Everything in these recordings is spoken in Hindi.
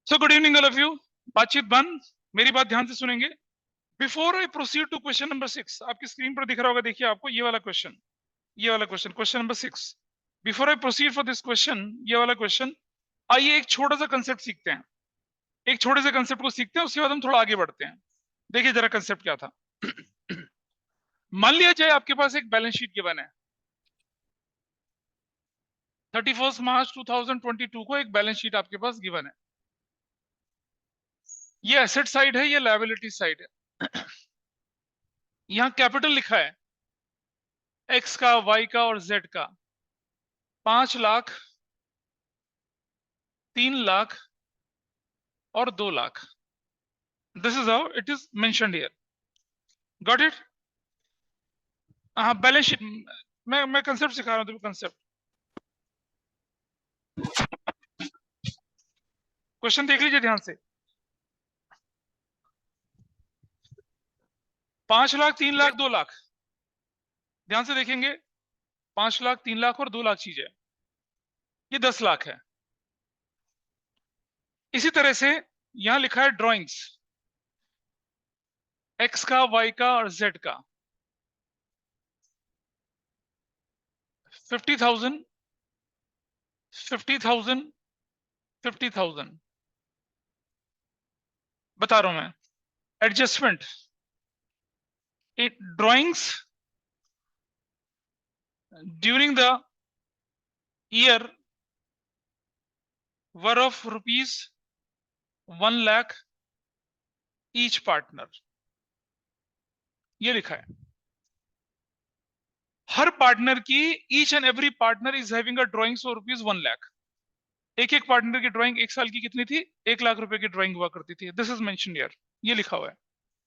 So good evening all of you. बातचीत बंद, मेरी बात ध्यान से सुनेंगे। Before I proceed to question number 6, आपकी स्क्रीन पर दिख रहा होगा, देखिए आपको ये वाला question question number 6। Before I proceed for this question, ये वाला क्वेश्चन, आइए एक छोटा सा कंसेप्ट सीखते हैं। एक छोटे से कंसेप्ट को सीखते हैं, उसके बाद हम थोड़ा आगे बढ़ते हैं। देखिए जरा कंसेप्ट क्या था। मान लिया जाए आपके पास एक बैलेंस शीट गिवन है। 31 मार्च 2022 को एक बैलेंस शीट आपके पास गिवन है। ये एसेट साइड है, ये लायबिलिटी साइड है। यहाँ कैपिटल लिखा है एक्स का, वाई का और जेड का। 5 लाख, 3 लाख और 2 lakh. This is how it is mentioned here. Got it? हाँ, बैलेंस शीट। मैं कंसेप्ट सिखा रहा हूँ, तुम्हें कंसेप्ट। क्वेश्चन देख लीजिए ध्यान से। 5 लाख, 3 लाख, 2 लाख। ध्यान से देखेंगे, 5 लाख, 3 लाख और 2 लाख चीज है। ये 10 लाख है। इसी तरह से यहां लिखा है ड्रॉइंग्स, एक्स का, वाई का और जेड का। 50,000, 50,000, 50,000। बता रहा हूं मैं। Adjustment, drawings during the year were of rupees 1 lakh each partner. ये लिखा है। हर पार्टनर की, each and every partner is having a drawing for rupees 1 lakh. एक एक पार्टनर की ड्राइंग 1 साल की कितनी थी? 1 लाख रुपए की ड्राइंग हुआ करती थी। दिस इज मेंशन हियर, ये लिखा हुआ है।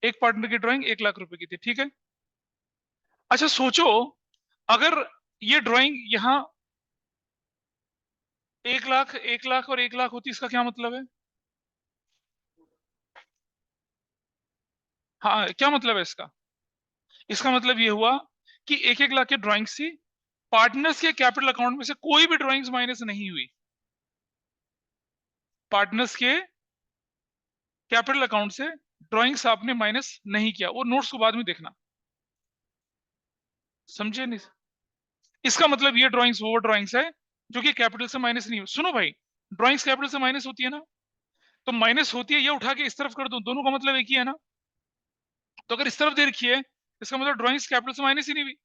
एक पार्टनर की ड्राइंग 1 लाख रुपए की थी, ठीक है। अच्छा सोचो, अगर ये ड्राइंग यहां 1 लाख, 1 लाख और 1 लाख होती, इसका क्या मतलब है? हाँ, क्या मतलब है इसका? इसका मतलब ये हुआ कि 1-1 लाख की ड्राइंग्स थी। पार्टनर्स के कैपिटल अकाउंट में से कोई भी ड्राइंग्स माइनस नहीं हुई। पार्टनर्स के कैपिटल अकाउंट से ड्राइंग्स आपने माइनस नहीं किया। वो नोट्स को बाद में देखना, समझे नहीं? इसका मतलब ये ड्राइंग्स वो ड्राइंग्स है जो कि कैपिटल से माइनस नहीं हुई। सुनो भाई, ड्राइंग्स कैपिटल से माइनस होती है ना, तो माइनस होती है, ये उठा के इस तरफ कर दूं, दोनों का मतलब एक ही है ना। तो अगर इस तरफ दे रखी है, इसका मतलब ड्राइंग्स कैपिटल से माइनस ही नहीं हुई।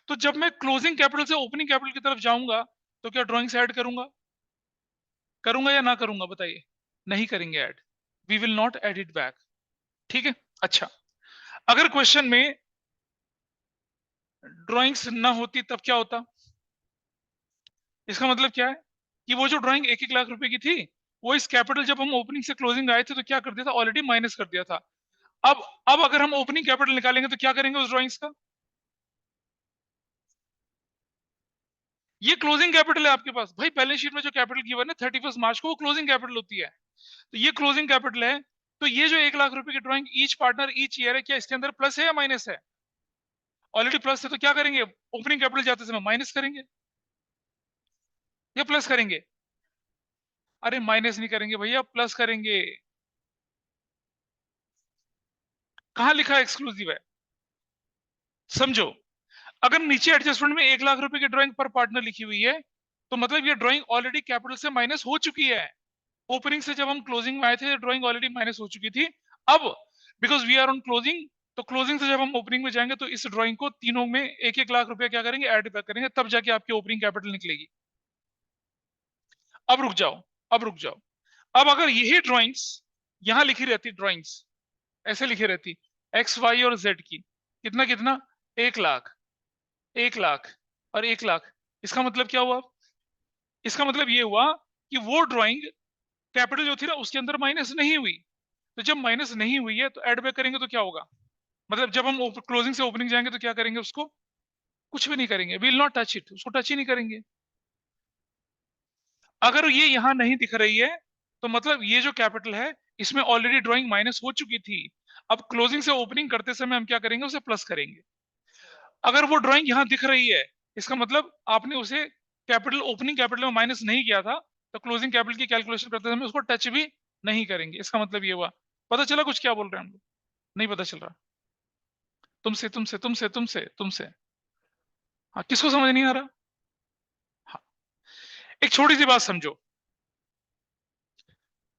तो जब मैं क्लोजिंग कैपिटल से ओपनिंग कैपिटल की तरफ जाऊंगा, तो क्या ड्राइंग्स ऐड करूंगा? करूंगा या ना करूंगा बताइए? नहीं करेंगे add. We will not add it back, ठीक है। अच्छा, अगर क्वेश्चन में ड्राइंग्स ना होती तब क्या होता? इसका मतलब क्या है कि वो जो ड्राइंग 1-1 लाख रुपए की थी, वो इस कैपिटल, जब हम ओपनिंग से क्लोजिंग आए थे तो क्या कर दिया था? ऑलरेडी माइनस कर दिया था। अब अब अगर हम ओपनिंग कैपिटल निकालेंगे तो क्या करेंगे उस ड्राइंग्स का? ये क्लोजिंग कैपिटल है आपके पास भाई। बैलेंस शीट में जो कैपिटल गिवन है 31 मार्च को, वो क्लोजिंग कैपिटल होती है। तो ये क्लोजिंग कैपिटल है। तो ये जो 1 लाख रुपए की drawing each partner each year है, क्या इसके अंदर प्लस है या माइनस है? ऑलरेडी प्लस है, तो क्या करेंगे? ओपनिंग कैपिटल जाते समय माइनस करेंगे या प्लस करेंगे? अरे माइनस नहीं करेंगे भैया, प्लस करेंगे। कहां लिखा है एक्सक्लूसिव है? समझो, अगर नीचे एडजस्टमेंट में 1 लाख रुपए की ड्राइंग पर पार्टनर लिखी हुई है, तो मतलब ये ड्राइंग ऑलरेडी कैपिटल से माइनस हो चुकी है। ओपनिंग से जब हम क्लोजिंग में आए थे, ड्राइंग ऑलरेडी माइनस हो चुकी थी। अब because we are on closing, तो क्लोजिंग से जब हम ओपनिंग में जाएंगे, तो इस ड्राइंग को तीनों में 1-1 लाख रुपया क्या करेंगे? ऐड बैक करेंगे, तब जाके आपकी ओपनिंग कैपिटल निकलेगी। अब रुक जाओ, अब रुक जाओ। अब अगर यही ड्राइंग्स यहां लिखी रहती, ड्राइंग्स ऐसे लिखी रहती, एक्स, वाई और जेड की, कितना कितना? 1 लाख, 1 लाख और 1 लाख। इसका मतलब क्या हुआ? इसका मतलब ये हुआ कि वो ड्राइंग कैपिटल जो थी ना, उसके अंदर माइनस नहीं हुई। तो जब माइनस नहीं हुई है, तो ऐड बैक करेंगे तो क्या होगा? मतलब जब हम क्लोजिंग से ओपनिंग जाएंगे तो क्या करेंगे? उसको कुछ भी नहीं करेंगे, विल नॉट टच इट, उसको टच ही नहीं करेंगे। अगर ये यहां नहीं दिख रही है, तो मतलब ये जो कैपिटल है, इसमें ऑलरेडी ड्राइंग माइनस हो चुकी थी। अब क्लोजिंग से ओपनिंग करते समय हम क्या करेंगे? उसे प्लस करेंगे। अगर वो ड्राइंग यहां दिख रही है, इसका मतलब आपने उसे कैपिटल, ओपनिंग कैपिटल में माइनस नहीं किया था, तो क्लोजिंग कैपिटल की कैलकुलेशन करते समय उसको टच भी नहीं करेंगे। इसका मतलब ये हुआ, पता चला कुछ क्या बोल रहे हैं हम लोग? नहीं पता चल रहा। तुमसे तुमसे तुमसे तुमसे तुमसे, हाँ किसको समझ नहीं आ रहा? हाँ, एक छोटी सी बात समझो।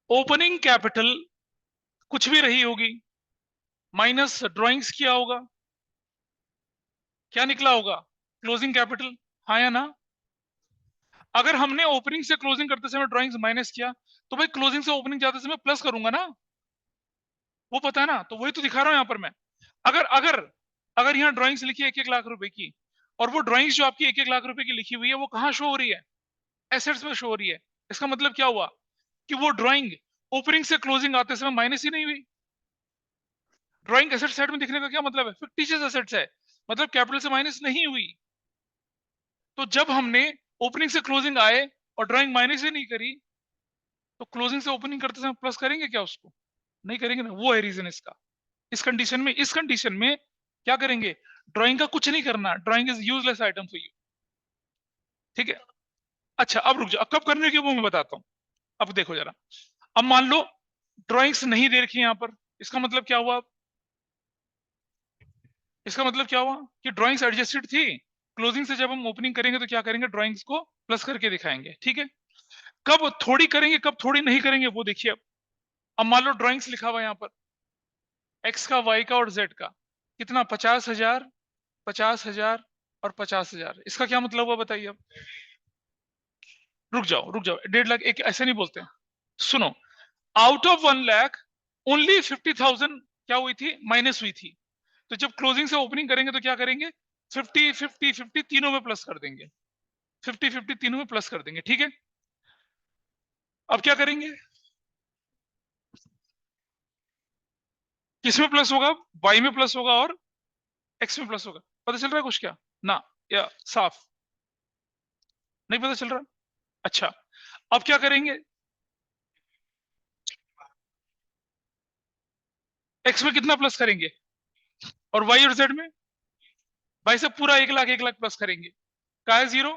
ओपनिंग कैपिटल कुछ भी रही होगी, माइनस ड्राइंग्स किया होगा, क्या निकला होगा? Closing capital. हाँ या ना? अगर हमने ओपनिंग से क्लोजिंग करते समय ड्राइंग्स माइनस किया, तो भाई क्लोजिंग से ओपनिंग जाते समय प्लस करूंगा ना, वो पता है ना? तो वही तो दिखा रहा हूं यहाँ पर मैं। अगर अगर अगर यहाँ ड्राइंग्स लिखी है 1-1 लाख रुपए की, और वो ड्राइंग्स जो आपकी 1-1 लाख रुपए की लिखी हुई है वो कहाँ शो हो रही है? एसेट्स में शो हो रही है। इसका मतलब क्या हुआ कि वो ड्राइंग ओपनिंग से क्लोजिंग आते समय माइनस ही नहीं हुई। ड्राइंग एसेट साइड में दिखने का क्या मतलब है? फिक्टिशियस एसेट्स है, मतलब कैपिटल से माइनस नहीं हुई। तो जब हमने ओपनिंग से क्लोजिंग आए और ड्राइंग माइनस ही नहीं करी, तो क्लोजिंग से ओपनिंग करते समय प्लस करेंगे क्या उसको? नहीं करेंगे ना। वो है रीजन इसका। इस कंडीशन में क्या करेंगे? ड्राइंग का कुछ नहीं करना, drawing is useless item for you. ठीक है। अच्छा अब रुक जाओ, अब कब करने की वो मैं बताता हूँ। अब देखो जरा, अब मान लो ड्राइंग्स नहीं दे रखी यहाँ पर, इसका मतलब क्या हुआ? इसका मतलब क्या हुआ कि ड्राइंग्स एडजस्टेड थी। क्लोजिंग से जब हम ओपनिंग करेंगे तो क्या करेंगे? ड्राइंग्स को प्लस करके दिखाएंगे। ठीक है। कब थोड़ी करेंगे, कब थोड़ी नहीं करेंगे, वो देखिए। अब मान लो ड्राइंग्स लिखा हुआ है यहाँ पर, एक्स का, वाई का और जेड का, कितना? 50,000, 50,000 और 50,000। इसका क्या मतलब हुआ बताइए अब? रुक जाओ रुक जाओ, 1.5 लाख एक ऐसे नहीं बोलते हैं। सुनो, आउट ऑफ 1 लाख ओनली 50,000 क्या हुई थी? माइनस हुई थी। तो जब क्लोजिंग से ओपनिंग करेंगे तो क्या करेंगे? 50, 50, 50 तीनों में प्लस कर देंगे। 50, 50 तीनों में प्लस कर देंगे। ठीक है। अब क्या करेंगे? किस में प्लस होगा? वाई में प्लस होगा और एक्स में प्लस होगा। पता चल रहा है कुछ क्या? ना, या साफ नहीं पता चल रहा? अच्छा, अब क्या करेंगे? एक्स में कितना प्लस करेंगे? और वाई और जेड में? भाई से पूरा 1 लाख 1 लाख प्लस करेंगे। का है जीरो?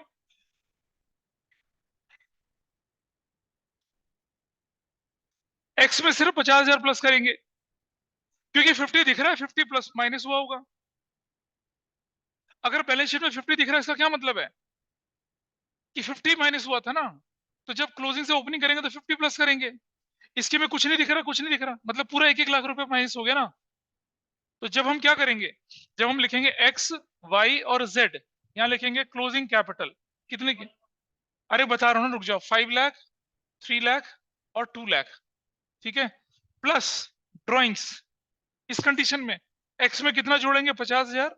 एक्स में सिर्फ 50,000 प्लस करेंगे, क्योंकि 50 दिख रहा है, 50 प्लस माइनस हुआ होगा। अगर बैलेंस शीट में 50 दिख रहा है, इसका क्या मतलब है? कि 50 माइनस हुआ था ना। तो जब क्लोजिंग से ओपनिंग करेंगे तो 50 प्लस करेंगे। इसके में कुछ नहीं दिख रहा, कुछ नहीं दिख रहा, मतलब पूरा 1-1 लाख रुपए माइनस हो गया ना। तो जब हम क्या करेंगे? जब हम लिखेंगे एक्स, वाई और जेड, यहाँ लिखेंगे क्लोजिंग कैपिटल कितने की? अरे बता रहा हूँ ना, रुक जाओ। 5 लाख, 3 लाख और 2 लाख। ठीक है। Plus drawings. इस कंडीशन में एक्स में कितना जोड़ेंगे? 50,000।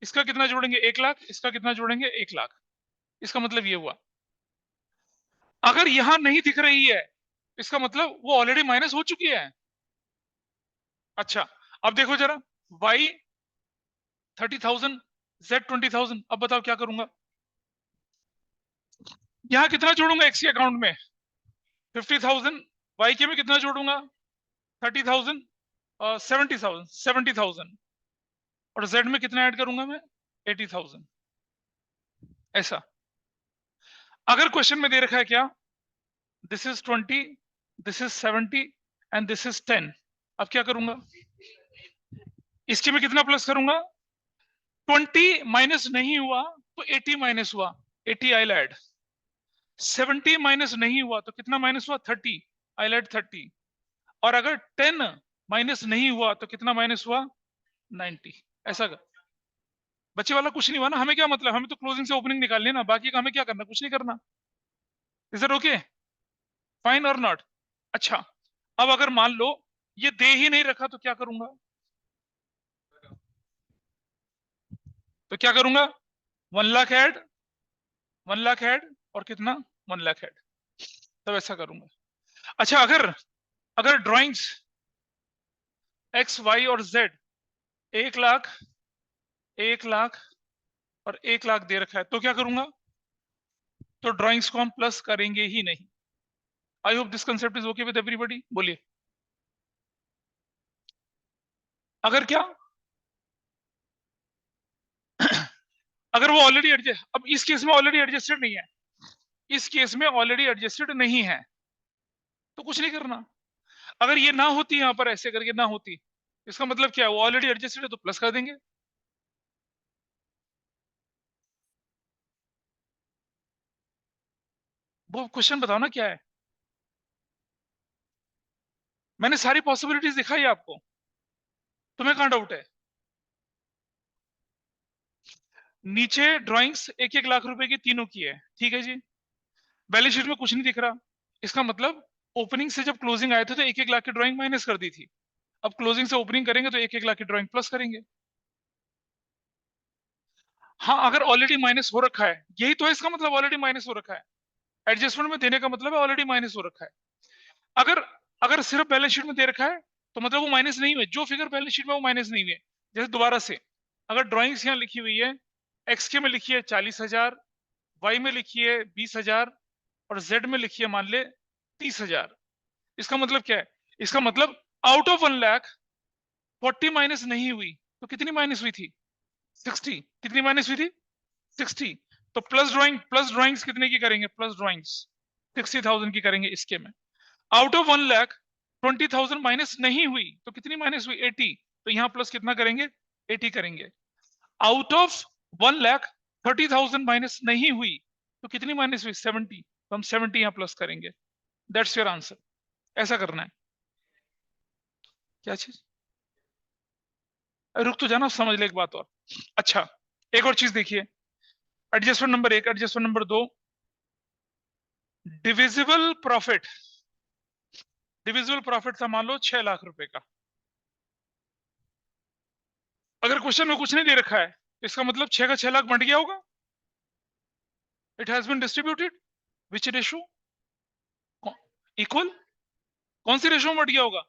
इसका कितना जोड़ेंगे? 1 लाख। इसका कितना जोड़ेंगे? 1 लाख। इसका मतलब ये हुआ, अगर यहां नहीं दिख रही है, इसका मतलब वो ऑलरेडी माइनस हो चुकी है। अच्छा, अब देखो जरा, वाई 30,000, जेड 20,000। अब बताओ क्या करूंगा? यहाँ कितना जोड़ूंगा एक्स के अकाउंट में? 50,000। वाई के में कितना जोड़ूंगा? 30,000, 70,000। और जेड में कितना ऐड करूंगा मैं? 80,000। ऐसा। अगर क्वेश्चन में दे रखा है क्या, this is 20, this is 70 and this is 10, अब क्या करूंगा? इसके में कितना प्लस करूंगा? 20 माइनस नहीं हुआ तो 80 माइनस हुआ, 80 आई ऐड। 70 माइनस नहीं हुआ तो कितना माइनस हुआ? 30, आई ऐड 30। और अगर 10 माइनस नहीं हुआ तो कितना माइनस हुआ? 90। ऐसा कर। बच्चे वाला कुछ नहीं हुआ ना। हमें क्या मतलब, हमें तो क्लोजिंग से ओपनिंग निकालनी है ना, बाकी का हमें क्या करना? कुछ नहीं करना। Is it okay? फाइन और नॉट? अच्छा, अब अगर मान लो ये दे ही नहीं रखा तो क्या करूंगा? तो क्या करूंगा? 1 लाख ऐड, 1 लाख ऐड और कितना? 1 लाख ऐड। तब ऐसा करूंगा। अच्छा, अगर अगर ड्राइंग्स एक्स, वाई और जेड 1 लाख, 1 लाख और 1 लाख दे रखा है, तो क्या करूंगा? तो ड्राइंग्स को हम प्लस करेंगे ही नहीं। I hope this concept is okay with everybody. बोलिए। अगर क्या? अगर वो ऑलरेडी एडजस्ट, अब इस केस में ऑलरेडी एडजस्टेड नहीं है, इस केस में ऑलरेडी एडजस्टेड नहीं है, तो कुछ नहीं करना। अगर ये ना होती यहाँ पर ऐसे करके ना होती, इसका मतलब क्या है, वो ऑलरेडी एडजस्टेड है तो प्लस कर देंगे। वो क्वेश्चन बताओ ना क्या है। मैंने सारी पॉसिबिलिटीज दिखाई आपको, तुम्हें कहाँ डाउट है? नीचे ड्राइंग्स 1-1 लाख रुपए की तीनों की है, ठीक है जी। बैलेंस शीट में कुछ नहीं दिख रहा, इसका मतलब ओपनिंग से जब क्लोजिंग आए थे तो 1-1 लाख की ड्राइंग माइनस कर दी थी। अब क्लोजिंग से ओपनिंग करेंगे तो 1-1 लाख की ड्राइंग प्लस करेंगे। हाँ, अगर ऑलरेडी माइनस हो रखा है, यही तो है इसका मतलब, ऑलरेडी माइनस हो रखा है। एडजस्टमेंट में देने का मतलब है ऑलरेडी माइनस हो रखा है। अगर अगर सिर्फ बैलेंस शीट में दे रखा है तो मतलब वो माइनस नहीं हुए, जो फिगर बैलेंस शीट में वो माइनस नहीं हुए। जैसे दोबारा से, अगर ड्राइंग्स यहाँ लिखी हुई है, एक्स के में लिखी है 40,000, वाई में लिखी है 20,000, और जेड में लिखी है मान ले 30,000, इसका मतलब क्या है? इसका मतलब आउट ऑफ 1 लाख 40 माइनस नहीं हुई तो कितनी माइनस हुई थी? 60। कितनी माइनस हुई थी? 60। तो प्लस ड्राइंग्स कितने की करेंगे? प्लस ड्राइंग्स 60,000 की करेंगे इसके में। आउट ऑफ 1 लाख 20,000 माइनस नहीं हुई तो कितनी माइनस हुई? 80। तो यहाँ प्लस कितना करेंगे? 80 करेंगे। आउट ऑफ 1 लाख 30,000 माइनस नहीं हुई तो कितनी माइनस हुई? 70। तो हम 70 यहाँ प्लस करेंगे। That's your answer. ऐसा करना है। क्या चीज? रुक तो जाना, समझ ले एक बात और। अच्छा, एक और चीज देखिए। Adjustment number 1, adjustment number 2, divisible profit. Divisible profit था मान लो 6 लाख रुपए का। अगर क्वेश्चन में कुछ नहीं दे रखा है, इसका मतलब 6 का 6 लाख बंट गया होगा। It has been distributed which ratio? Equal. कौन सी रेशो में बट गया होगा?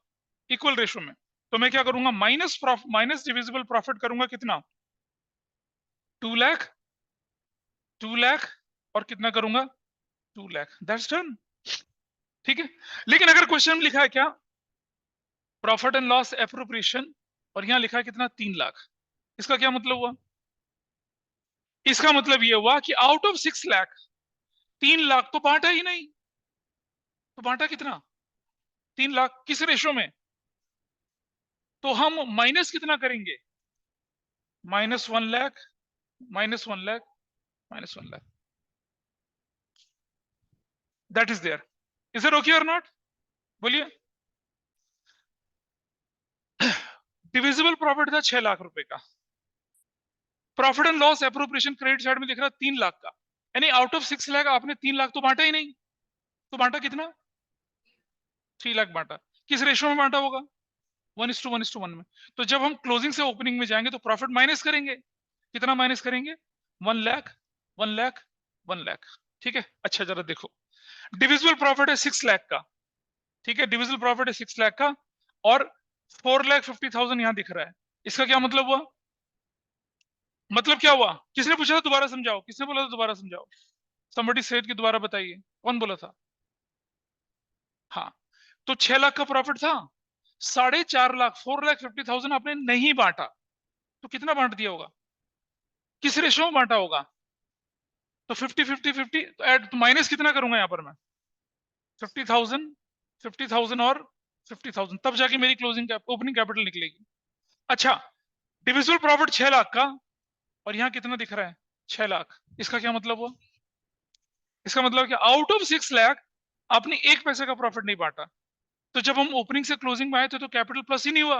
इक्वल रेशो में। तो मैं क्या करूंगा? माइनस डिविजिबल प्रॉफिट करूंगा कितना? 2 लाख, 2 लाख, और कितना करूंगा? 2 लाख। That's done. ठीक है। लेकिन अगर क्वेश्चन में लिखा है क्या? प्रॉफिट एंड लॉस एप्रोप्रिएशन, और यहां लिखा है कितना? 3 लाख। इसका क्या मतलब हुआ? इसका मतलब यह हुआ कि आउट ऑफ 6 लाख 3 लाख तो बांटा ही नहीं। तो बांटा कितना? 3 लाख। किस रेशो में? तो हम माइनस कितना करेंगे? -1 lakh, -1 lakh, -1 lakh. That is there. Is it okay और नॉट? बोलिए। डिविजिबल प्रॉफिट था 6 लाख रुपए का। Profit and loss appropriation credit side में दिख रहा 3 लाख का। यानी आउट ऑफ 6 लाख आपने 3 लाख तो बांटा ही नहीं। तो बांटा कितना? 3 लाख बांटा। किस रेशो में बांटा होगा? 1:1:1 में। तो जब हम क्लोजिंग से ओपनिंग में जाएंगे तो प्रॉफिट माइनस करेंगे। कितना माइनस करेंगे? 1 लाख, 1 लाख, 1 लाख। ठीक है। अच्छा जरा देखो, डिविजिबल प्रॉफिट है 6 लाख का। ठीक है, डिविजिबल प्रॉफिट है 6 लाख का, और 4,50,000 यहां दिख रहा है। इसका क्या मतलब हुआ? मतलब क्या हुआ? किसने पूछा था? दोबारा समझाओ। किसने बोला था दोबारा समझाओ? somebody said कि दोबारा बताइए, कौन बोला था? हाँ। तो 6 लाख का प्रॉफिट था, 4.5 लाख 4,50,000 आपने नहीं बांटा। तो कितना बांट दिया होगा? किस रेशो में बांटा होगा? तो 50-50-50, तो ऐड तो माइनस कितना करूंगा यहाँ पर मैं? 50,000, 50,000 और 50,000, तब जाके मेरी क्लोजिंग ओपनिंग कैपिटल निकलेगी। अच्छा, डिविजिबल प्रॉफिट 6 लाख का, और यहाँ कितना दिख रहा है? 6 लाख। इसका क्या मतलब हुआ? इसका मतलब कि आउट ऑफ 6 लाख आपने 1 पैसे का प्रॉफिट नहीं बांटा। तो जब हम ओपनिंग से क्लोजिंग में आए थे तो कैपिटल प्लस ही नहीं हुआ।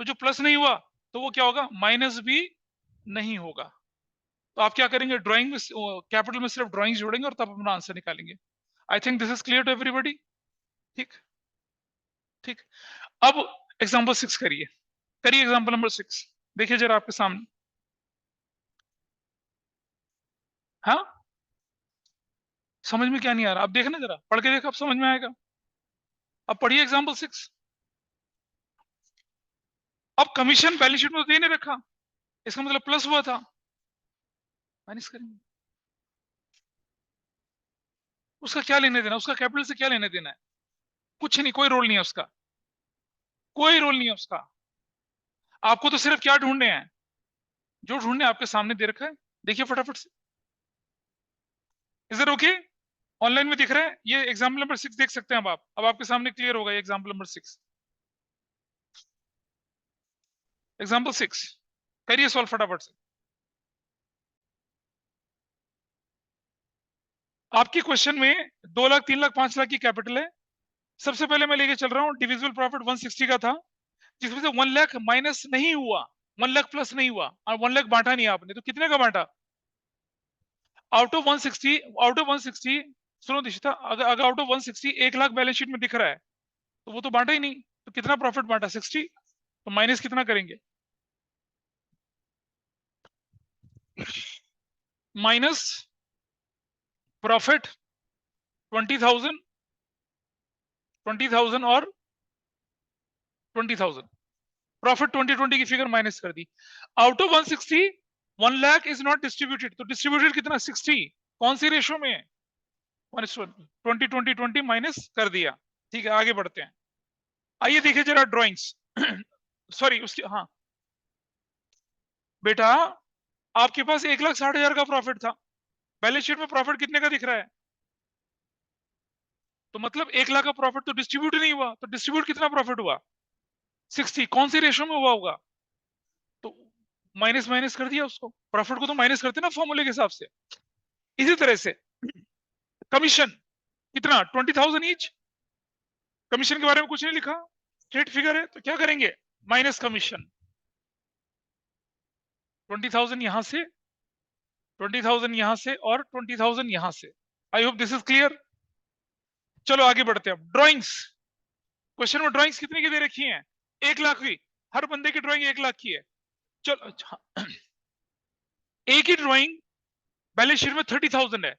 तो जो प्लस नहीं हुआ तो वो क्या होगा? माइनस भी नहीं होगा। तो आप क्या करेंगे? ड्राइंग में कैपिटल में सिर्फ ड्राइंग जोड़ेंगे और तब अपना आंसर निकालेंगे। I think this is clear to everybody. ठीक। ठीक। अब एग्जाम्पल 6 करिए। करिए एग्जाम्पल नंबर 6। देखिए जरा आपके सामने। हाँ, समझ में क्या नहीं आ रहा? अब देखना, जरा पढ़ के देखो, अब समझ में आएगा। अब पढ़िए एग्जाम्पल 6। अब कमीशन बैलेंस शीट में तो दे नहीं रखा, इसका मतलब प्लस हुआ था, माइनस करेंगे। उसका क्या लेने देना? उसका कैपिटल से क्या लेने देना है? कुछ नहीं, कोई रोल नहीं है उसका। कोई रोल नहीं है उसका। आपको तो सिर्फ क्या ढूंढने हैं? जो ढूंढने आपके सामने दे रखा है, देखिए फटाफट से। Is it okay? ऑनलाइन में दिख रहा है, ये एग्जाम्पल नंबर 6 देख सकते हैं अब आपके सामने क्लियर होगा ये एग्जाम्पल नंबर 6। एग्जाम्पल 6 करिए सॉल्व फटाफट से। आपके क्वेश्चन में 2 लाख 3 लाख 5 लाख की कैपिटल है। सबसे पहले मैं लेके चल रहा हूँ डिविजिबल प्रॉफिट 160 का था, जिसमें से 1 लाख माइनस नहीं हुआ, 1 लाख प्लस नहीं हुआ, और 1 लाख बांटा नहीं आपने, तो कितने का बांटा? आउट ऑफ 160, सुनो दिशिता, अगर out of 160 1 lakh balance sheet में दिख रहा है तो वो तो बांटा ही नहीं, तो कितना प्रॉफिट बांटा? 60। तो माइनस कितना करेंगे? माइनस प्रॉफिट 20,000, 20,000 और 20,000, प्रॉफिट 2020 की फिगर माइनस कर दी। Out of 160 1 lakh is not distributed, तो डिस्ट्रीब्यूटेड कितना? 60। कौन सी रेशो में? 20 20 20 माइनस कर दिया। ठीक है, आगे बढ़ते हैं। आइए देखिए जरा ड्राइंग्स। सॉरी उसकी, हाँ बेटा, आपके पास 1,60,000 का प्रॉफिट था, बैलेंस शीट में प्रॉफिट कितने का दिख रहा है? तो मतलब 1 लाख का प्रॉफिट तो डिस्ट्रीब्यूट नहीं हुआ, तो डिस्ट्रीब्यूट कितना प्रॉफिट हुआ? 60। कौन सी रेशो में हुआ होगा? तो माइनस माइनस कर दिया उसको, प्रॉफिट को तो माइनस करते ना फॉर्मूले के हिसाब से। इसी तरह से कमीशन कितना? 20,000 ईच। कमीशन के बारे में कुछ नहीं लिखा, स्ट्रेट फिगर है, तो क्या करेंगे? माइनस कमीशन 20,000 यहां से, 20,000 यहां से, और 20,000 यहां से। I hope this is clear. चलो आगे बढ़ते हैं। ड्राइंग्स, क्वेश्चन में ड्राइंग्स कितने की दे रखी हैं? 1 लाख की। हर बंदे की ड्राइंग 1 लाख की है। चलो अच्छा, एक ही ड्राइंग बैलेंस शीट में 30,000 है,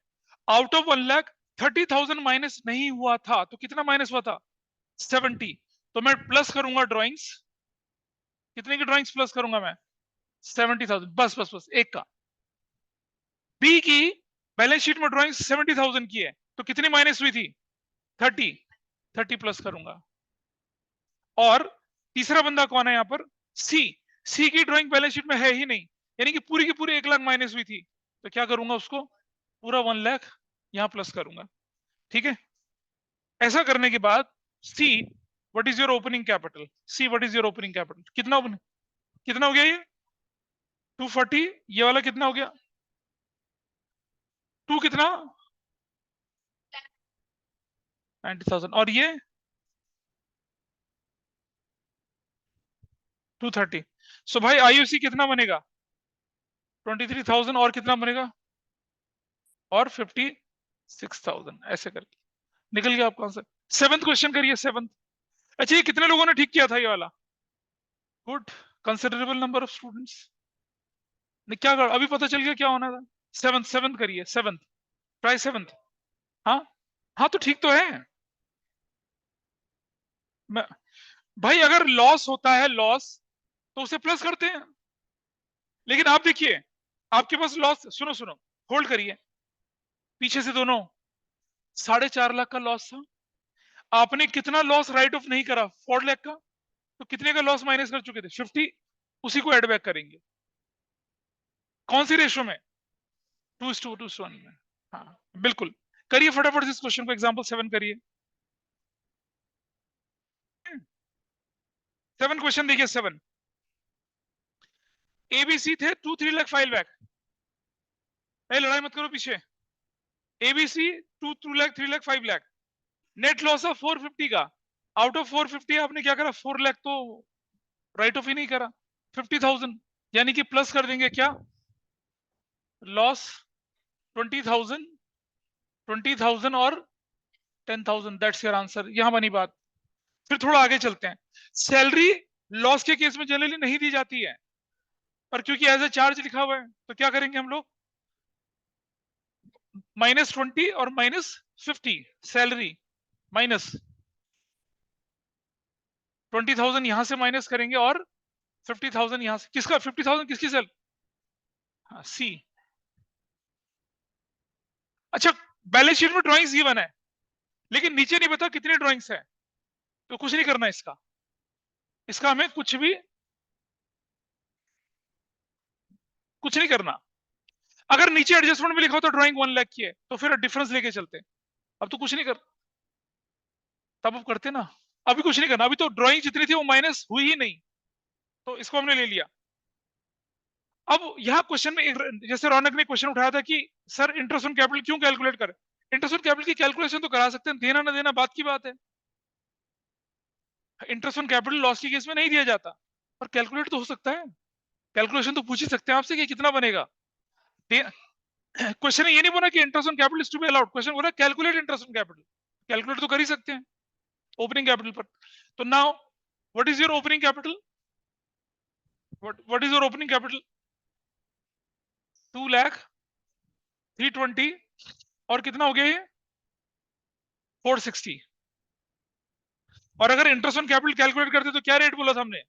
आउट ऑफ 1 लाख 30,000 माइनस नहीं हुआ था, तो कितना माइनस हुआ था? 70। तो मैं प्लस करूंगा ड्राइंग्स, कितने की ड्राइंग्स प्लस करूंगा मैं? 70,000, बस बस बस एक का। बी की बैलेंस शीट में ड्राइंग 70,000 की है, तो कितनी माइनस हुई थी? 30। 30 प्लस करूंगा। और तीसरा बंदा कौन है यहाँ पर? सी। सी की ड्राइंग बैलेंस शीट में है ही नहीं, यानी कि पूरी की पूरी 1 लाख माइनस हुई थी, तो क्या करूंगा उसको? पूरा 1 लाख यहां प्लस करूंगा। ठीक है, ऐसा करने के बाद see what is your opening capital? See what is your opening capital? कितना ओपनिंग, कितना हो गया ये? 240। ये वाला कितना हो गया? 2 कितना? 90,000। और ये 230। सो भाई आईयूसी कितना बनेगा? 23,000। और कितना बनेगा? और 56,000। ऐसे करके निकल गया आपका आंसर। सेवंथ क्वेश्चन करिए, सेवंथ। अच्छा, ये कितने लोगों ने ठीक किया था ये वाला? Good, considerable number of students ने क्या कर, अभी पता चल गया क्या होना था। सेवंथ, सेवंथ करिए, सेवंथ, ट्राई सेवंथ। हाँ हाँ, तो ठीक तो है। मैं, भाई अगर लॉस होता है, लॉस, तो उसे प्लस करते हैं। लेकिन आप देखिए, आपके पास लॉस, सुनो सुनो, होल्ड करिए, पीछे से दोनों 4.5 लाख का लॉस था। आपने कितना लॉस राइट ऑफ नहीं करा? 4 लाख का। तो कितने का लॉस माइनस कर चुके थे? 50। उसी को एड बैक करेंगे। कौन सी रेशो में? 2:1 में। हाँ बिल्कुल। करिए फटाफट इस क्वेश्चन को, एग्जांपल 7 करिए। 7 क्वेश्चन देखिए, 7। एबीसी थे 2 3 लाख 5 लाख। लड़ाई मत करो पीछे। ABC 2 lakh 3 lakh 5 lakh. Net loss of 450 का। आउट ऑफ 450 आपने क्या करा? 4 लाख तो राइट ऑफ ही नहीं करा, 50,000, यानी कि प्लस कर देंगे क्या? लॉस 20,000, 20,000 और 10,000। That's your answer. यहां बनी बात। फिर थोड़ा आगे चलते हैं। सैलरी लॉस के केस में जनरली नहीं दी जाती है, पर क्योंकि एज ए चार्ज लिखा हुआ है, तो क्या करेंगे हम लोग? -20 और -50, सैलरी माइनस 20,000 यहां से माइनस करेंगे, और 50,000 यहां से। किसका 50,000? किसकी सेल? हाँ, सी। अच्छा, बैलेंस शीट में ड्राइंग्स गिवन है, लेकिन नीचे नहीं बता कितनी ड्राइंग्स है, तो कुछ नहीं करना इसका। इसका हमें कुछ नहीं करना। अगर नीचे एडजस्टमेंट में लिखा हो तो ड्राइंग 1 लाख की है, तो फिर डिफरेंस लेके चलते हैं। अब तो कुछ नहीं कर, तब अब करते ना, अभी कुछ नहीं करना, अभी तो ड्राइंग जितनी थी वो माइनस हुई ही नहीं, तो इसको हमने ले लिया। अब यहाँ क्वेश्चन में एक, जैसे रौनक ने क्वेश्चन उठाया था कि सर इंटरेस्ट ऑन कैपिटल क्यों कैलकुलेट करें, इंटरेस्ट ऑन कैपिटल की कैलकुलेशन तो करा सकते हैं, देना ना देना बात की बात है। इंटरेस्ट ऑन कैपिटल लॉस के केस में नहीं दिया जाता, पर कैलकुलेट तो हो सकता है, कैलकुलेशन तो पूछ ही सकते हैं आपसे कि कितना बनेगा। क्वेश्चन ये नहीं बोला कि interest on capital is to be allowed, question बोला calculate interest on capital, calculate तो कर ही सकते हैं ओपनिंग कैपिटल पर। तो now what is your opening capital, what is your opening capital, 2 lakh 320, और कितना हो गया ये 460। और अगर इंटरेस्ट ऑन कैपिटल कैलकुलेट करते तो क्या रेट बोला था हमने,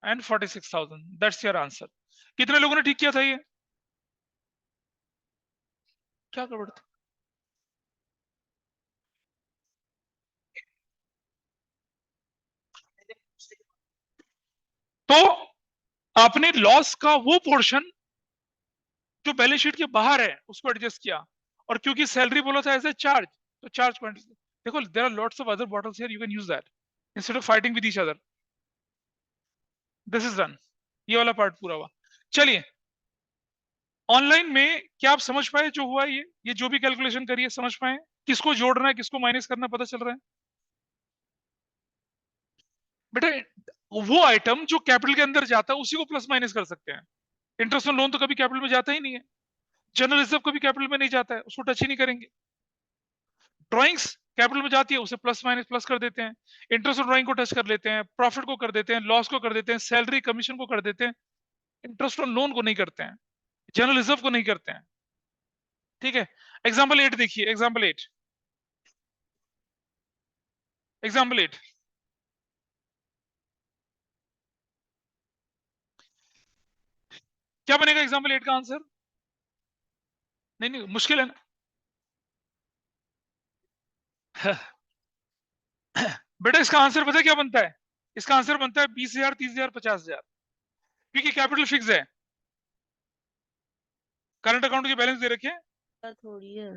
एंड 46,000, दैट्स योर आंसर। कितने लोगों ने ठीक किया था ये, क्या गड़बड़ था? तो आपने लॉस का वो पोर्शन जो बैलेंस शीट के बाहर है उसको एडजस्ट किया, और क्योंकि सैलरी बोला था एज ए चार्ज, तो चार्ज पॉइंट, देखो there are lots of other bottles here, you can use that instead of fighting with each other. This is done, ये वाला पार्ट पूरा हुआ। चलिए, ऑनलाइन में क्या आप समझ पाए जो हुआ, ये जो भी कैलकुलेशन करिए समझ पाए, किसको जोड़ना है किसको माइनस करना पता चल रहा है बेटा। वो आइटम जो कैपिटल के अंदर जाता है उसी को प्लस माइनस कर सकते हैं, इंटरेस्ट ऑन लोन तो कभी कैपिटल में जाता ही नहीं है, जनरल रिजर्व कभी कैपिटल में नहीं जाता है, उसको टच ही नहीं करेंगे। ड्राइंग्स कैपिटल में जाती है उसे प्लस माइनस प्लस कर देते हैं, इंटरेस्ट ऑन ड्राइंग को टच कर लेते हैं, प्रॉफिट को कर देते हैं, लॉस को कर देते हैं, सैलरी कमीशन को कर देते हैं, इंटरेस्ट ऑन लोन को नहीं करते हैं, जनरल रिजर्व को नहीं करते हैं। ठीक है, एग्जाम्पल 8 देखिए, एग्जाम्पल 8, एग्जाम्पल 8 क्या बनेगा एग्जाम्पल 8 का आंसर, नहीं नहीं मुश्किल है ना। बेटा इसका आंसर पता है क्या बनता है, इसका आंसर बनता है 20,000, 30,000, 50,000, क्योंकि कैपिटल फिक्स है, करंट अकाउंट के बैलेंस दे रखे हैं। थोड़ी है।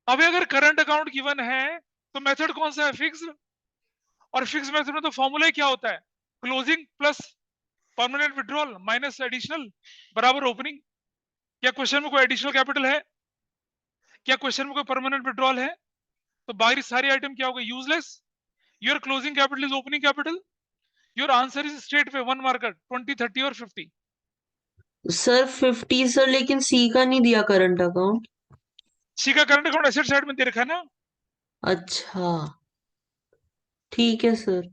अब अगर करंट अकाउंट गिवन है तो मेथड कौन सा है, फिक्स, और फिक्स मेथड में तो फॉर्मूला क्या होता है, closing plus permanent withdrawal minus additional बराबर ओपनिंग। क्या क्वेश्चन में कोई एडिशनल कैपिटल है, क्या क्वेश्चन में कोई परमानेंट विड्रॉल है, तो बाकी सारी आइटम क्या होगा, useless. Your closing capital is opening capital, your answer is straight पे 1 मार्कर 20, 30 और 50। सर 50 सर, लेकिन सी का नहीं दिया करंट अकाउंट। सी का करंट अकाउंट एसेट साइड में दे रखा है ना। अच्छा, ठीक है सर।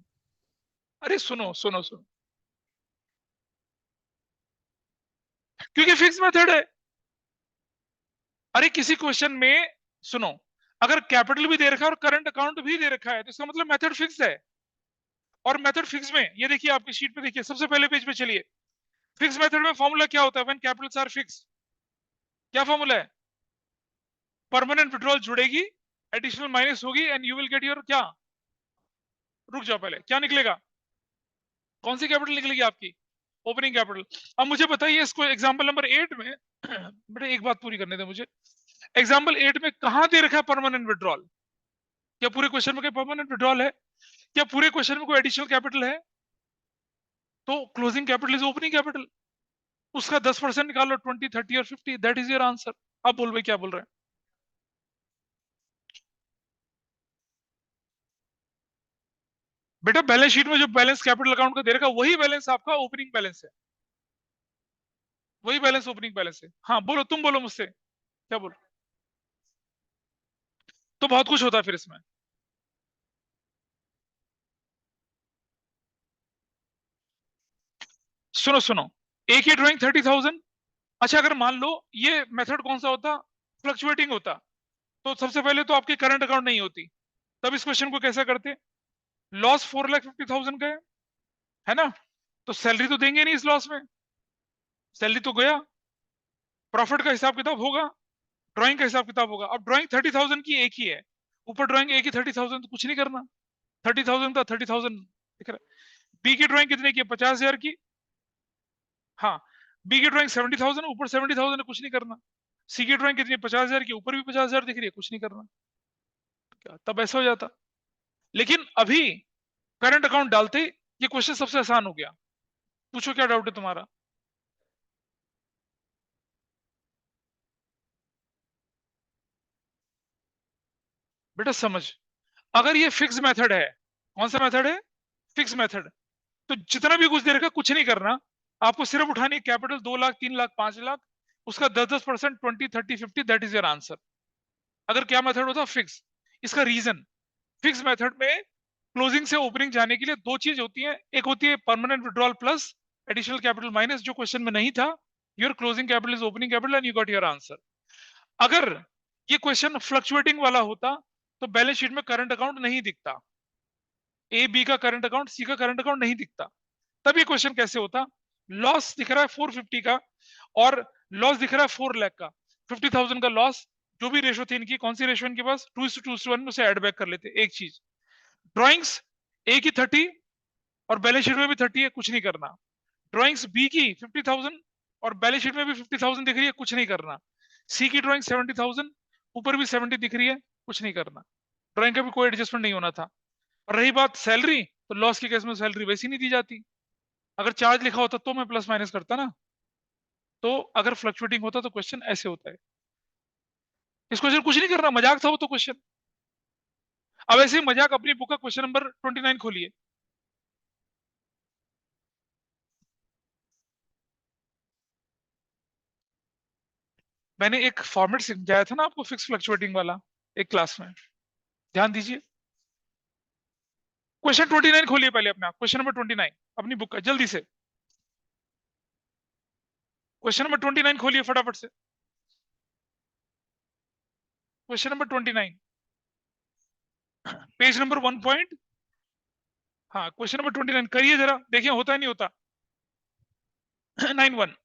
अरे सुनो सुनो सुनो, क्योंकि फिक्स मेथड है। अरे किसी क्वेश्चन में सुनो, अगर कैपिटल भी दे रखा है और करंट अकाउंट भी दे रखा है तो इसका मतलब मेथड फिक्स है। और मेथड फिक्स में ये देखिए आपकी शीट पे देखिए, सबसे पहले पेज पे चलिए, फिक्स मेथड में फॉर्मूला क्या होता है, व्हेन कैपिटल्स आर फिक्स, क्या फॉर्मूला है, परमानेंट विड्रॉल जुड़ेगी, एडिशनल माइनस होगी, and you will get your क्या, रुक जाओ पहले क्या निकलेगा, कौन सी कैपिटल निकलेगी आपकी, ओपनिंग कैपिटल। अब मुझे बताइए इसको एग्जाम्पल नंबर 8 में बेटा एक बात पूरी करने दे मुझे, एग्जाम्पल 8 में कहां दे रखा है परमानेंट विड्रॉल, क्या पूरे क्वेश्चन में कोई परमानेंट विड्रॉल है, क्या पूरे क्वेश्चन में कोई एडिशनल कैपिटल है, तो closing capital is opening capital, उसका 10% निकालो, 20, 30 और 50, दैट इज योर आंसर। आप बोल भाई क्या बोल रहे हैं बेटा, बैलेंस शीट में जो बैलेंस कैपिटल अकाउंट का दे रखा वही बैलेंस आपका ओपनिंग बैलेंस है, वही बैलेंस ओपनिंग बैलेंस है। हाँ बोलो, तुम बोलो मुझसे क्या बोलो, तो बहुत कुछ होता है फिर इसमें। सुनो सुनो, एक ही ड्राइंग 30,000, अच्छा अगर मान लो ये मेथड कौन सा होता, फ्लक्चुएटिंग होता, तो सबसे पहले तो आपकी करंट अकाउंट नहीं होती, तब इस क्वेश्चन को कैसा करते, लॉस 4,50,000 का है ना, तो सैलरी तो देंगे नहीं इस लॉस में, सैलरी तो गया, प्रॉफिट का हिसाब किताब होगा, ड्राइंग का हिसाब किताब होगा। अब ड्राइंग 30,000 की एक ही है, ऊपर ड्राइंग एक ही 30,000, तो कुछ नहीं करना, 30,000 का 30,000 दिख रहा है। बी की ड्राइंग कितने की है, 50,000 की, हाँ, बी की ड्राइंग 70,000, ऊपर 70,000 है, कुछ नहीं करना। सी की ड्राइंग कितनी 50,000 की, ऊपर भी 50,000 दिख रही है, कुछ नहीं करना। क्या तब ऐसा हो जाता। लेकिन अभी करंट अकाउंट डालते ये क्वेश्चन सबसे आसान हो गया। पूछो क्या डाउट है तुम्हारा। बेटा समझ, अगर ये फिक्स मेथड है, कौन सा मेथड है, फिक्स मेथड, तो जितना भी कुछ देर का कुछ नहीं करना, आपको सिर्फ उठानी है कैपिटल 2 लाख, 3 लाख, 5 लाख, उसका 10-10%, 20, 30, 50, दैट इज योर आंसर। अगर क्या मेथड होता फिक्स। इसका रीजन, फिक्स मेथड में क्लोजिंग से ओपनिंग जाने के लिए दो चीज होती है, एक होती है permanent withdrawal plus additional capital minus, जो क्वेश्चन में नहीं था। Your closing capital is opening capital and you got your answer. अगर ये क्वेश्चन फ्लक्चुएटिंग वाला होता तो बैलेंस शीट में करंट अकाउंट नहीं दिखता, ए बी का करंट अकाउंट, सी का करंट अकाउंट नहीं दिखता। तब ये क्वेश्चन कैसे होता, लॉस दिख रहा है 450 का और लॉस दिख रहा है 4 लाख का, 50,000 का लॉस, जो भी रेशो थी इनकी, कौन सी रेशो इनके पास 2:2:1, उसे एड बैक कर लेते। एक चीज, ड्रॉइंग्स ए की 30 और बैलेंस शीट में भी 30 है, कुछ नहीं करना। ड्रॉइंग्स बी की 50,000 और बैलेंस शीट में भी 50,000 दिख रही है, कुछ नहीं करना। सी की ड्रॉइंग 70,000, ऊपर भी 70 दिख रही है, कुछ नहीं करना। ड्रॉइंग का भी कोई एडजस्टमेंट नहीं होना था। और रही बात सैलरी, तो लॉस के केस में सैलरी वैसी नहीं दी जाती। अगर चार्ज लिखा होता तो मैं प्लस माइनस करता ना। तो अगर फ्लक्चुएटिंग होता तो क्वेश्चन ऐसे होता है। इस क्वेश्चन कुछ नहीं करना, मजाक था वो तो क्वेश्चन। अब ऐसे ही मजाक अपनी बुक का क्वेश्चन नंबर 29 खोलिए। मैंने एक फॉर्मेट समझाया था ना आपको, फिक्स फ्लक्चुएटिंग वाला, एक क्लास में, ध्यान दीजिए। क्वेश्चन 29 खोलिए पहले अपना, क्वेश्चन नंबर 29 अपनी बुक का, जल्दी से। क्वेश्चन नंबर 29 खोलिए फटाफट से। Question number 29, page number 1 point, हाँ क्वेश्चन नंबर 29 करिए जरा, देखिए होता है नहीं होता। 91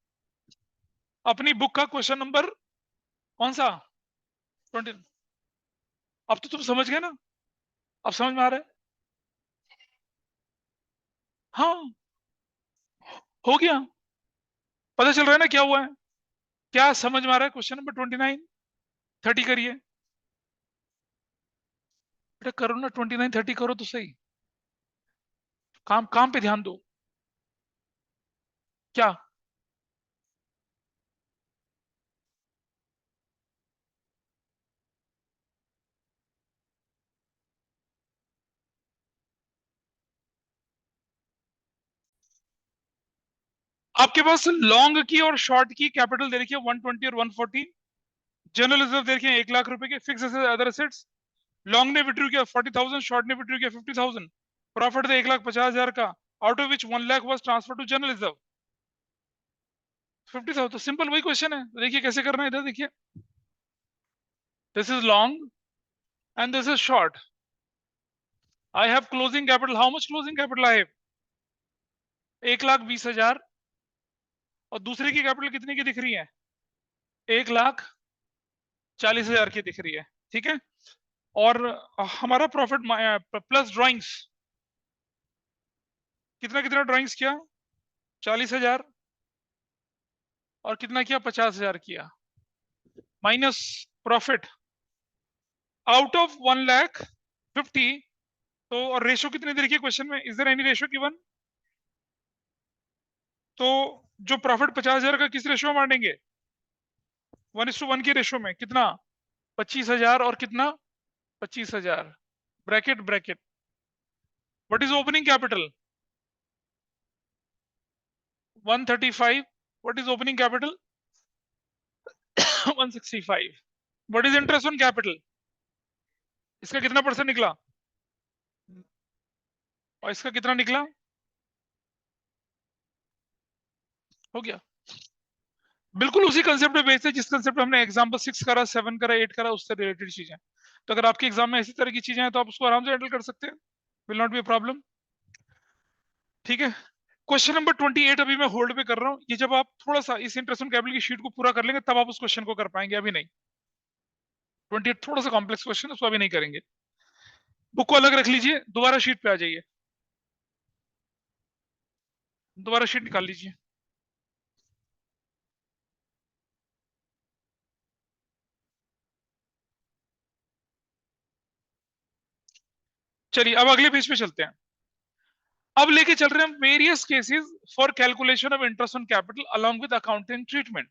अपनी बुक का क्वेश्चन नंबर कौन सा, 20। अब तो तुम समझ गए ना, अब समझ में आ रहा है। हाँ हो गया, पता चल रहा है ना क्या हुआ है, क्या समझ में आ रहा है। क्वेश्चन नंबर 29 30 करिए बेटा, करो ना 29 30 करो तो सही, काम काम पे ध्यान दो। क्या आपके पास लॉन्ग की और शॉर्ट की कैपिटल दे रखी है 120 और 140, जनरल रिजर्व दे रखे हैं 1 लाख रुपए के, fix asset other assets, long ने विड्रू किया 40,000, शॉर्ट ने विड्रू किया 50,000, प्रॉफिट था 1,50,000 का, out of which 1 lakh was transfer to general reserve 50,000। तो सिंपल वही क्वेश्चन है, देखिए कैसे करना है, इधर देखिए, this is long and this is short. I have closing capital, how much closing capital I have, 1,20,000, और दूसरे की कैपिटल कितने की दिख रही है, 1,40,000 की दिख रही है, ठीक है। और हमारा प्रॉफिट प्लस ड्राइंग्स, कितना कितना ड्राइंग्स किया, 40,000, और कितना किया 50,000 किया, माइनस प्रॉफिट आउट ऑफ 1,50,000। तो और रेशो कितनी दे रखी है क्वेश्चन में, is there any ratio given. तो जो प्रॉफिट 50,000 का किस रेशो में बांटेंगे, 1:1 के रेशो में, कितना 25,000 और कितना 25,000, bracket bracket, what is opening capital 135, what is opening capital 165, what is interest on capital, इसका कितना परसेंट निकला और इसका कितना निकला, हो गया। बिल्कुल उसी कंसेप्ट पे बेस्ड है जिस कंसेप्ट पे हमने एग्जांपल 6 करा, 7 करा, 8 करा, उससे रिलेटेड चीजें। तो अगर आपके एग्जाम में इसी तरह की चीजें हैं तो आप उसको आराम से हैंडल कर सकते हैं, will not be a problem, ठीक है। क्वेश्चन नंबर 28 अभी मैं होल्ड पे कर रहा हूँ, ये जब आप थोड़ा सा इस इंटरेस्ट ऑन कैपिटल की शीट को पूरा कर लेंगे तब आप उस क्वेश्चन को कर पाएंगे, अभी नहीं। 28 थोड़ा सा कॉम्प्लेक्स क्वेश्चन है, उसको अभी नहीं करेंगे। बुक को अलग रख लीजिए, दोबारा शीट पे आ जाइए, दोबारा शीट निकाल लीजिए। चलिए अब अगले पेज पे चलते हैं। अब लेके चल रहे हैं various cases for calculation of interest on capital along with accounting treatment.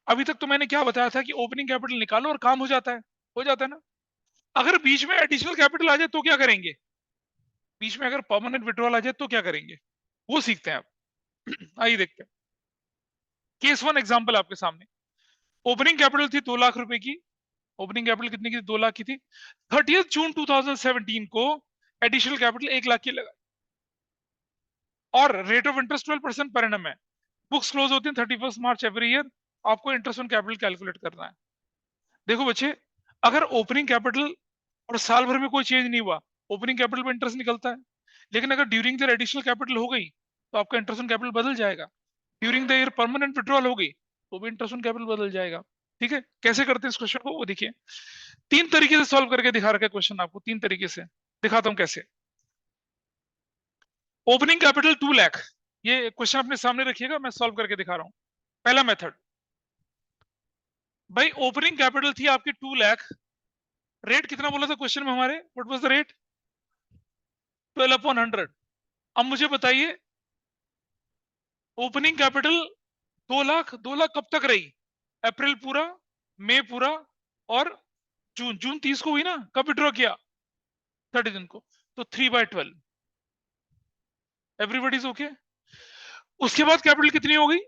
अभी तक तो मैंने क्या बताया था कि ओपनिंग कैपिटल निकालो और काम हो जाता है ना। अगर बीच में एडिशनल कैपिटल आ जाए तो क्या करेंगे, बीच में अगर परमानेंट विड्रॉल आ जाए तो क्या करेंगे, वो सीखते हैं आप। आइए देखते हैं। केस वन एग्जांपल आपके सामने। ओपनिंग कैपिटल थी 2 लाख रुपए की। ओपनिंग कैपिटल कितने की थी, 2 लाख की थी। 30 जून 2017 को एडिशनल कैपिटल 1 लाख की लगा और rate of interest 12% per annum है। बुक्स क्लोज होती हैं 31 मार्च एवरी ईयर। आपको इंटरेस्ट ऑन कैपिटल कैलकुलेट करना है। देखो बच्चे, अगर ओपनिंग कैपिटल और साल भर में कोई चेंज नहीं हुआ, ओपनिंग कैपिटल में इंटरेस्ट निकलता है। लेकिन अगर ड्यूरिंग द एडिशनल कैपिटल हो गई तो आपका इंटरेस्ट ऑन कैपिटल बदल जाएगा। During the year permanent withdrawal हो गई तो भी इंटरेस्ट ऑन कैपिटल बदल जाएगा। ठीक है, कैसे करते हैं इस क्वेश्चन को वो देखिए। 3 तरीके से सॉल्व करके दिखा रखा है क्वेश्चन आपको, 3 तरीके से दिखाता हूं कैसे। ओपनिंग कैपिटल 2 लाख, ये क्वेश्चन अपने सामने रखिएगा, मैं सॉल्व करके दिखा रहा हूं। पहला मेथड, भाई ओपनिंग कैपिटल थी आपकी 2 लाख। रेट कितना बोला था क्वेश्चन में हमारे, व्हाट वाज द रेट, 12/100। अब मुझे बताइए ओपनिंग कैपिटल 2 लाख, 2 लाख कब तक रही, अप्रैल पूरा, मई पूरा और जून, जून 30 को हुई ना, कब विड्रॉ किया, 30 दिन को, तो 3/12। Everybody is okay. उसके बाद कैपिटल कितनी हो गई,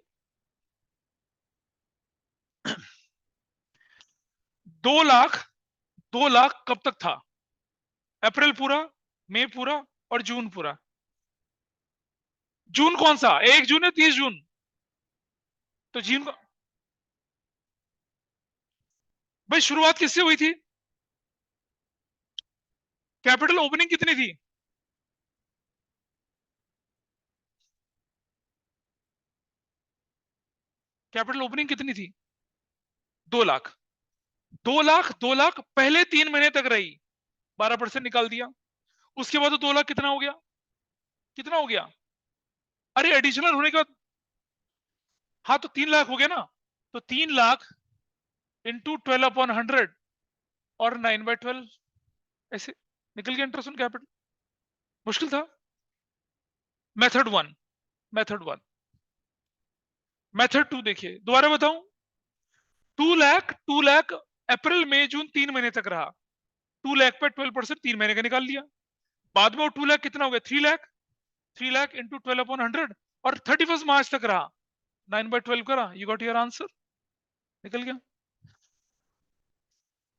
2 लाख। 2 लाख कब तक था, अप्रैल पूरा, मई पूरा और जून पूरा। जून कौन सा, 1 जून या 30 जून, तो जून को भाई शुरुआत किससे हुई थी, कैपिटल ओपनिंग कितनी थी, कैपिटल ओपनिंग कितनी थी, 2 लाख। 2 लाख, 2 लाख पहले 3 महीने तक रही, 12% निकाल दिया। उसके बाद तो 2 लाख कितना हो गया, कितना हो गया, अरे एडिशनल होने के बाद, हाँ तो 3 लाख हो गया ना, तो 3 लाख इंटू 12/100 और 9/12, ऐसे निकल गया इंटरेस्ट ऑन कैपिटल। मुश्किल था। Method one, method one. Method two देखिए, दोबारा बताऊं। 2 लाख, 2 लाख अप्रैल मई जून 3 महीने तक रहा। 2 लाख पे 12% 3 महीने का निकाल लिया। बाद में वो 2 लाख कितना हो गया, 3 लाख। 3 लाख इंटू 12/100 और 31 मार्च तक रहा, 9/12 करा, यू गॉट योर आंसर, निकल गया।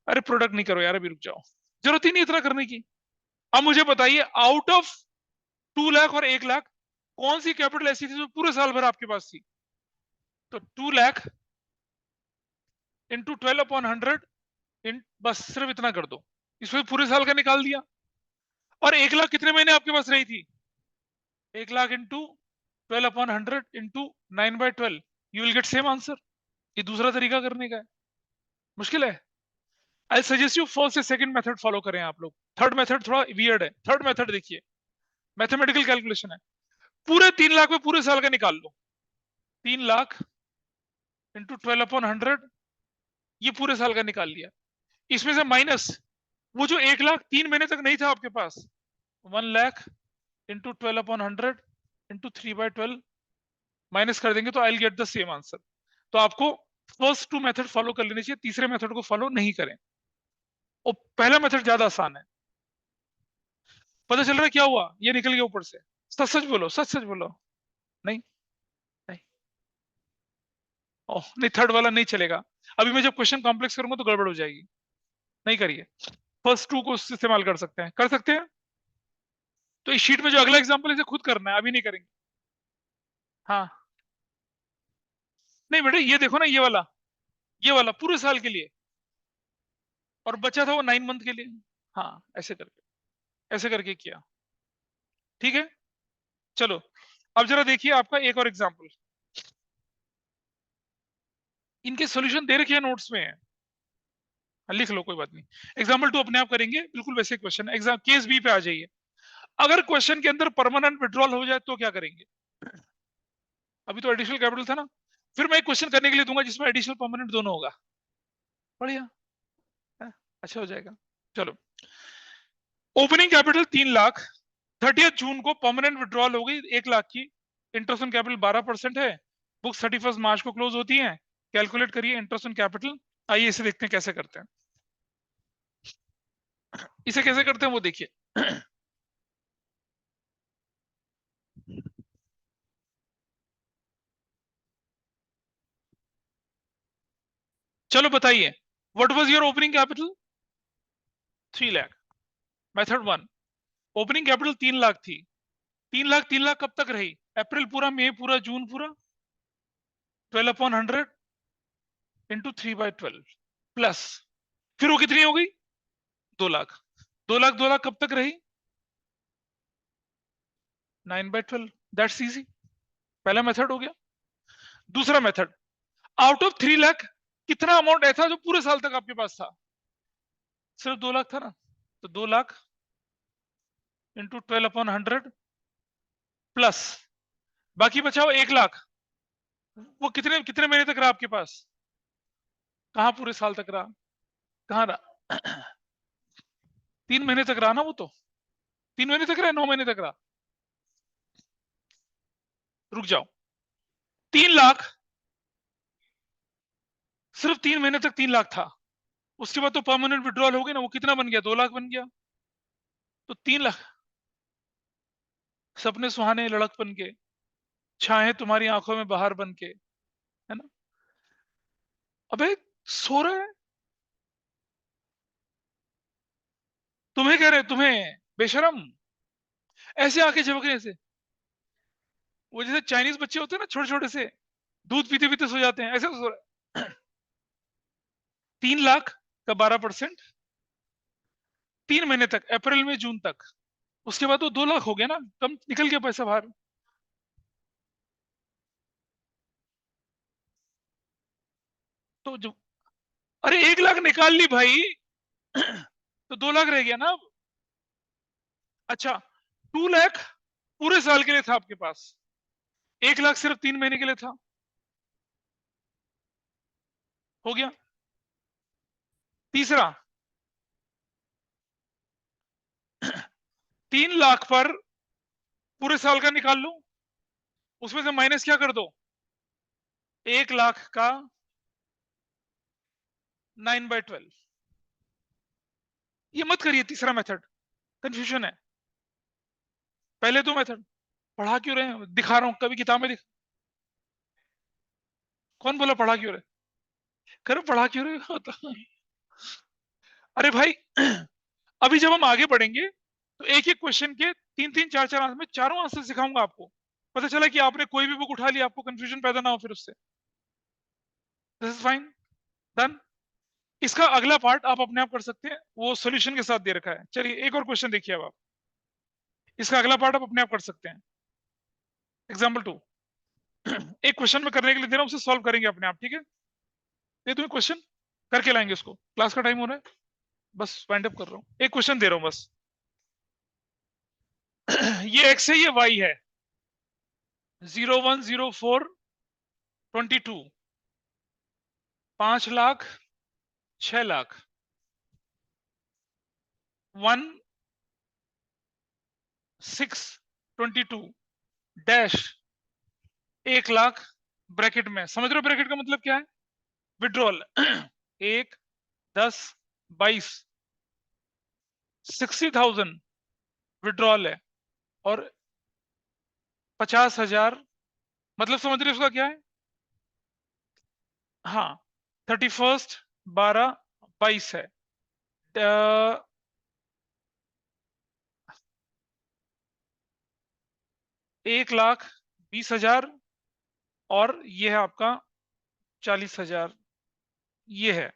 अरे प्रोडक्ट नहीं करो यार, अभी रुक जाओ, जरूरत ही नहीं इतना करने की। अब मुझे बताइए आउट ऑफ 2 लाख और 1 लाख कौन सी कैपिटल ऐसी थी जो पूरे साल भर आपके पास थी, तो 2 लाख इंटू 12/100 इन, बस सिर्फ इतना कर दो, इसमें पूरे साल का निकाल दिया। और 1 लाख कितने महीने आपके पास रही थी, 1 lakh into 12/100 into 9/12, you will get same answer. ये दूसरा तरीका करने का है, मुश्किल है। आई सजेस्ट यू फर्स्ट से सेकंड मेथड फॉलो करें आप लोग। थर्ड मेथड थोड़ा वियर्ड है। थर्ड मेथड देखिए, मैथमेटिकल कैलकुलेशन है। पूरे 3 लाख में पूरे साल का निकाल लो, 3 लाख इंटू 12/100, ये पूरे साल का निकाल लिया। इसमें से माइनस वो जो 1 लाख 3 महीने तक नहीं था आपके पास, 1 लाख इंटू 12/100 इंटू 3/12 माइनस कर देंगे तो I will get the same answer. तो आपको फर्स्ट 2 मेथड फॉलो कर लेने चाहिए, तीसरे मेथड को फॉलो नहीं करें। और पहला मेथड ज्यादा आसान है। पता चल रहा है क्या हुआ, ये निकल गया ऊपर से। सच सच बोलो, सच सच बोलो। नहीं, नहीं, ओह नहीं, थर्ड वाला नहीं चलेगा। अभी मैं जब क्वेश्चन कॉम्प्लेक्स करूंगा तो गड़बड़ हो जाएगी, नहीं करिए। फर्स्ट 2 को इस्तेमाल कर सकते हैं, कर सकते हैं। तो इस शीट में जो अगला एग्जाम्पल है इसे खुद करना है, अभी नहीं करेंगे। हाँ, नहीं बेटा ये देखो ना, ये वाला पूरे साल के लिए, और बचा था वो 9 मंथ के लिए। हाँ, ऐसे करके किया। ठीक है, चलो अब जरा देखिए आपका एक और एग्जाम्पल। इनके सॉल्यूशन दे रखे हैं नोट्स में है, लिख लो कोई बात नहीं। एग्जाम्पल 2 अपने आप करेंगे, बिल्कुल वैसे क्वेश्चन। एग्जाम केस बी पे आ जाइए। अगर क्वेश्चन के अंदर परमानेंट विड्रॉल हो जाए तो क्या करेंगे। अभी तो एडिशनल कैपिटल था ना, फिर मैं एक क्वेश्चन करने के लिए दूंगा जिसमें एडिशनल परमानेंट दोनों होगा, बढ़िया है? अच्छा हो जाएगा। चलो ओपनिंग कैपिटल 3 लाख, 30 जून को परमानेंट विड्रॉल हो गई 1 लाख की, इंटरेस्ट ऑन कैपिटल 12% है, बुक्स 31 मार्च को क्लोज होती हैं, कैलकुलेट करिए इंटरेस्ट ऑन कैपिटल। आइए इसे देखते हैं कैसे करते हैं, इसे कैसे करते हैं वो देखिए। चलो बताइए, what was your opening capital? 3 lakh. Method 1, opening capital 3 lakh थी, 3 लाख 3 लाख कब तक रही? अप्रैल पूरा, मई पूरा, जून पूरा, 12/100 इंटू 3/12 प्लस, फिर वो कितनी हो गई? 2 लाख। 2 लाख 2 लाख कब तक रही? 9/12। दैट्स इजी, पहला मेथड हो गया। दूसरा मेथड, आउट ऑफ 3 लाख कितना अमाउंट ऐसा जो पूरे साल तक आपके पास था? सिर्फ 2 लाख था ना, तो 2 लाख इंटू 12/100 प्लस, बाकी बचा हुआ 1 लाख, वो कितने कितने महीने तक रहा आपके पास? कहाँ पूरे साल तक रहा, कहाँ रहा? 3 महीने तक रहा ना वो तो, 3 महीने तक रहा, 9 महीने तक रहा। रुक जाओ, 3 लाख सिर्फ 3 महीने तक 3 लाख था, उसके बाद तो परमानेंट विड्रॉल हो गई ना, वो कितना बन गया? 2 लाख बन गया। तो 3 लाख, सपने सुहाने लड़कपन के, छाए तुम्हारी आंखों में बाहर बन के, है ना? अबे सो रहा है, तुम्हें कह रहे हैं, तुम्हें बेशरम, ऐसे आंखें झपक रही ऐसे, वो जैसे चाइनीज बच्चे होते हैं ना छोटे छोटे से, दूध पीते पीते सो जाते हैं, ऐसे सो रहा है। 3 लाख का 12%, 3 महीने तक, अप्रैल में जून तक, उसके बाद वो 2 लाख हो गया ना, कम निकल गया पैसा बाहर। तो जो, अरे 1 लाख निकाल ली भाई, तो 2 लाख रह गया ना अब। अच्छा, 2 लाख पूरे साल के लिए था आपके पास, 1 लाख सिर्फ 3 महीने के लिए था, हो गया। तीसरा, 3 लाख पर पूरे साल का निकाल लो, उसमें से माइनस क्या कर दो? 1 लाख का 9/12। ये मत करिए तीसरा मेथड, कंफ्यूजन है। पहले दो मेथड पढ़ा क्यों रहे हैं, दिखा रहा हूं, कभी किताब में दिख, कौन बोला पढ़ा क्यों रहे? करो पढ़ा क्यों रहे हो तो? अरे भाई, अभी जब हम आगे बढ़ेंगे तो एक एक क्वेश्चन के 3 3 4 4 आंसर में चारों आंसर सिखाऊंगा आपको, पता चला कि आपने कोई भी बुक उठा ली, आपको कंफ्यूजन पैदा ना हो फिर उससे। This is fine, done. इसका अगला पार्ट आप अपने आप कर सकते हैं, वो सॉल्यूशन के साथ दे रखा है। चलिए एक और क्वेश्चन देखिए अब आप, इसका अगला पार्ट आप अपने आप कर सकते हैं। एग्जाम्पल 2, एक क्वेश्चन में करने के लिए दे रहा हूं, उसे सॉल्व करेंगे अपने आप, ठीक है? ये तुम्हें क्वेश्चन करके लाएंगे उसको, क्लास का टाइम हो रहा है, बस वाइंड अप कर रहा हूँ, एक क्वेश्चन दे रहा हूँ बस। ये एक्स है, ये वाई है, 010422, 5 लाख, 6 लाख, 1622 डैश 1 लाख, ब्रैकेट में, समझ रहे हो ब्रैकेट का मतलब क्या है? विड्रॉल। 1, 10, 22, 60,000 विड्रॉल है, और 50,000, मतलब समझ रहे हो उसका क्या है? हाँ, 31/12/22 है। 1,20,000, और ये है आपका 40,000, ये है।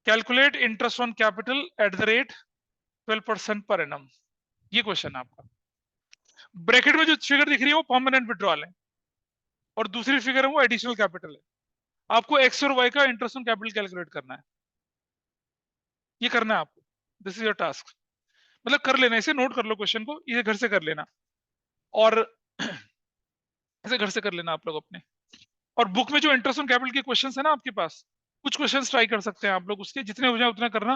Calculate interest on capital at the rate 12% per annum, ये क्वेश्चन है आपका। ब्रैकेट में जो फिगर दिख रही है वो परमानेंट विड्रॉल है, और दूसरी फिगर है वो एडिशनल कैपिटल है। आपको एक्स और वाई का इंटरेस्ट ऑन कैपिटल कैलकुलेट करना है, ये करना है आपको, दिस इज योर टास्क। मतलब कर लेना, इसे नोट कर लो क्वेश्चन को, इसे घर से कर लेना, और इसे घर से कर लेना आप लोग अपने। और बुक में जो इंटरेस्ट ऑन कैपिटल के क्वेश्चन है ना आपके पास, कुछ क्वेश्चन ट्राई कर सकते हैं आप लोग, उसके जितने हो जाए उतना करना,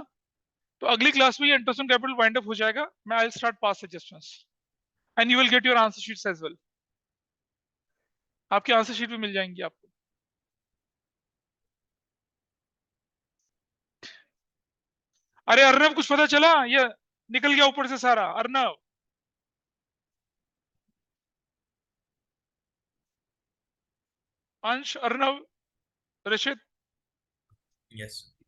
तो अगली क्लास में ये interest on capital wind up हो जाएगा. मैं I will start pass adjustments and you will get your answer sheets as well. आपकी आंसर शीट भी मिल जाएंगी आपको. अरे अर्नब कुछ पता चला? ये निकल गया ऊपर से सारा. अर्नब, अंश, अर्नब, ऋषित. Yes.